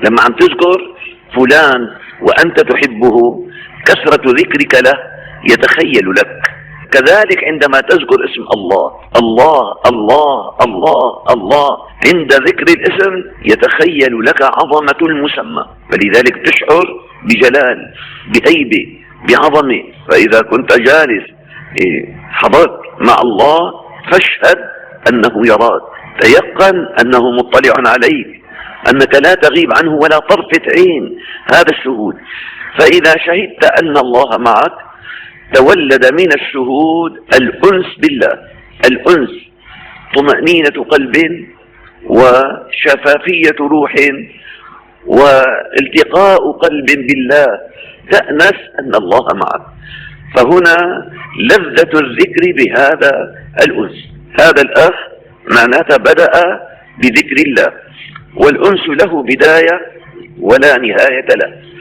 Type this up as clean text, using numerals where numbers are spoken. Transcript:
لما عم تذكر فلان وأنت تحبه كثرة ذكرك له يتخيل لك. كذلك عندما تذكر اسم الله، الله الله الله الله، عند ذكر الاسم يتخيل لك عظمة المسمى، فلذلك تشعر بجلال، بهيبة، بعظمة. فإذا كنت جالس حضرت مع الله فاشهد أنه يراك، تيقن أنه مطلع عليك، أنك لا تغيب عنه ولا طرفة عين. هذا الشهود. فإذا شهدت أن الله معك تولد من الشهود الأنس بالله، الأنس، طمأنينة قلب وشفافية روح والتقاء قلب بالله، تأنس أن الله معك. فهنا لذة الذكر بهذا الأنس. هذا الأخ معناته بدأ بذكر الله، والأنس له بداية ولا نهاية له.